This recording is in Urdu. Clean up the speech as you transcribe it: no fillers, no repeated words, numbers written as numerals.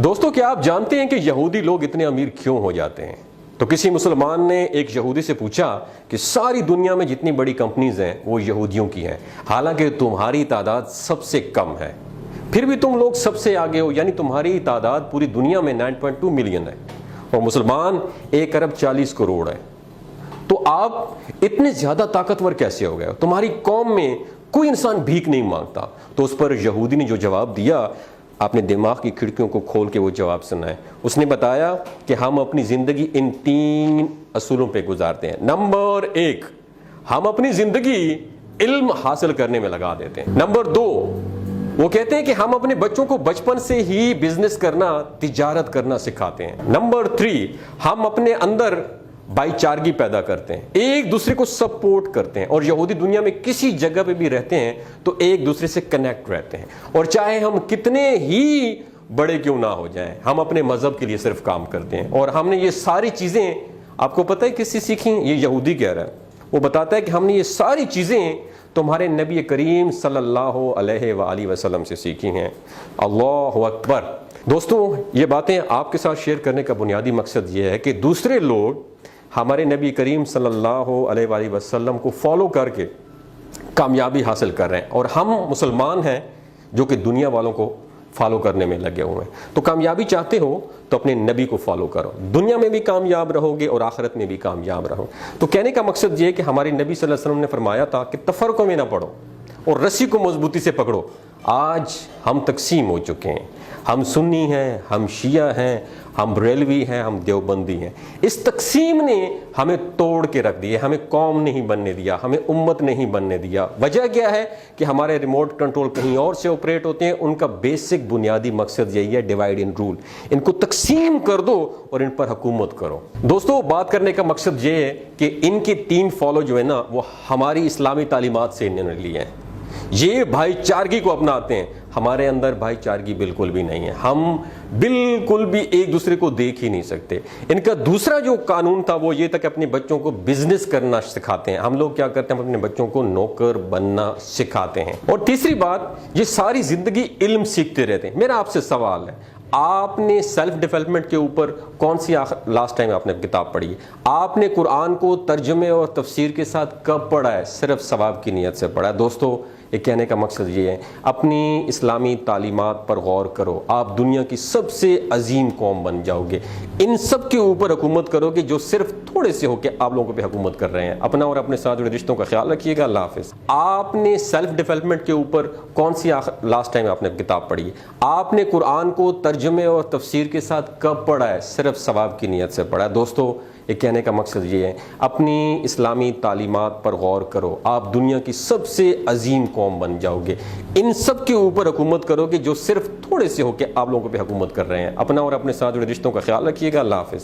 دوستو کیا آپ جانتے ہیں کہ یہودی لوگ اتنے امیر کیوں ہو جاتے ہیں؟ تو کسی مسلمان نے ایک یہودی سے پوچھا کہ ساری دنیا میں جتنی بڑی کمپنیز ہیں وہ یہودیوں کی ہیں، حالانکہ تمہاری تعداد سب سے کم ہے، پھر بھی تم لوگ سب سے آگے ہو، یعنی تمہاری تعداد پوری دنیا میں 9.2 ملین ہے اور مسلمان 1 ارب 40 کروڑ ہے۔ تو آپ اتنے زیادہ طاقتور کیسے ہو گئے؟ تمہاری قوم میں کوئی انسان بھیک نہیں مانگتا۔ تو اس پر یہودی نے جو جواب دیا، آپ نے دماغ کی کھڑکیوں کو کھول کے وہ جواب سنا ہے۔ اس نے بتایا کہ ہم اپنی زندگی ان 3 اصولوں پہ گزارتے ہیں۔ نمبر 1، ہم اپنی زندگی علم حاصل کرنے میں لگا دیتے ہیں۔ نمبر 2، وہ کہتے ہیں کہ ہم اپنے بچوں کو بچپن سے ہی بزنس کرنا، تجارت کرنا سکھاتے ہیں۔ نمبر 3، ہم اپنے اندر بھائی چارگی پیدا کرتے ہیں، ایک دوسرے کو سپورٹ کرتے ہیں، اور یہودی دنیا میں کسی جگہ پہ بھی رہتے ہیں تو ایک دوسرے سے کنیکٹ رہتے ہیں، اور چاہے ہم کتنے ہی بڑے کیوں نہ ہو جائیں، ہم اپنے مذہب کے لیے صرف کام کرتے ہیں۔ اور ہم نے یہ ساری چیزیں، آپ کو پتہ ہے کس سے سیکھی؟ یہ یہودی کہہ رہا ہے، وہ بتاتا ہے کہ ہم نے یہ ساری چیزیں تمہارے نبی کریم صلی اللہ علیہ وآلہ وسلم سے سیکھی ہیں۔ اللہ اکبر۔ دوستو یہ باتیں آپ کے ساتھ شیئر کرنے کا بنیادی مقصد یہ ہے کہ دوسرے لوگ ہمارے نبی کریم صلی اللہ علیہ وآلہ وسلم کو فالو کر کے کامیابی حاصل کر رہے ہیں، اور ہم مسلمان ہیں جو کہ دنیا والوں کو فالو کرنے میں لگے ہوئے ہیں۔ تو کامیابی چاہتے ہو تو اپنے نبی کو فالو کرو، دنیا میں بھی کامیاب رہو گے اور آخرت میں بھی کامیاب رہو۔ تو کہنے کا مقصد یہ ہے کہ ہمارے نبی صلی اللہ علیہ وسلم نے فرمایا تھا کہ تفرقوں میں نہ پڑو اور رسی کو مضبوطی سے پکڑو۔ آج ہم تقسیم ہو چکے ہیں، ہم سنی ہیں، ہم شیعہ ہیں، ہم بریلوی ہیں، ہم دیوبندی ہیں۔ اس تقسیم نے ہمیں توڑ کے رکھ دیا، ہمیں قوم نہیں بننے دیا، ہمیں امت نہیں بننے دیا۔ وجہ کیا ہے کہ ہمارے ریموٹ کنٹرول کہیں اور سے آپریٹ ہوتے ہیں، ان کا بیسک بنیادی مقصد یہی ہے، ڈیوائڈ اینڈ رول۔ ان کو تقسیم کر دو اور ان پر حکومت کرو۔ دوستو بات کرنے کا مقصد یہ ہے کہ ان کے 3 فالو جو ہے نا، وہ ہماری اسلامی تعلیمات سے انہوں نے لیے ہیں۔ یہ بھائی چارگی کو اپناتے ہیں، ہمارے اندر بھائی چارگی بالکل بھی نہیں ہے، ہم بالکل بھی ایک دوسرے کو دیکھ ہی نہیں سکتے۔ ان کا دوسرا جو قانون تھا وہ یہ تھا کہ اپنے بچوں کو بزنس کرنا سکھاتے ہیں۔ ہم لوگ کیا کرتے ہیں؟ ہم اپنے بچوں کو نوکر بننا سکھاتے ہیں۔ اور تیسری بات، یہ ساری زندگی علم سیکھتے رہتے ہیں۔ میرا آپ سے سوال ہے، آپ نے سیلف ڈیولپمنٹ کے اوپر کون سی لاسٹ ٹائم آپ نے کتاب پڑھی ہے؟ آپ نے قرآن کو ترجمے اور تفسیر کے ساتھ کب پڑھا ہے؟ صرف ثواب کی نیت سے پڑھا ہے۔ دوستو یہ کہنے کا مقصد یہ ہے، اپنی اسلامی تعلیمات پر غور کرو، آپ دنیا کی سب سے عظیم قوم بن جاؤ گے۔ ان سب کے اوپر حکومت کرو گے جو صرف تھوڑے سے ہو کے آپ لوگوں پہ حکومت کر رہے ہیں۔ اپنا اور اپنے ساتھ جڑے رشتوں کا خیال رکھیے گا۔ اللہ حافظ۔ آپ نے سیلف ڈیولپمنٹ کے اوپر کون سی لاسٹ ٹائم آپ نے کتاب پڑھی ہے؟ آپ نے قرآن کو ترجمے اور تفسیر کے ساتھ کب پڑھا ہے؟ صرف ثواب کی نیت سے پڑھا ہے۔ دوستو یہ کہنے کا مقصد یہ ہے، اپنی اسلامی تعلیمات پر غور کرو، آپ دنیا کی سب سے عظیم قوم بن جاؤ گے۔ ان سب کے اوپر حکومت کرو گے جو صرف تھوڑے سے ہو کے آپ لوگوں پہ حکومت کر رہے ہیں۔ اپنا اور اپنے ساتھ جڑے رشتوں کا خیال رکھیے گا۔ اللہ حافظ۔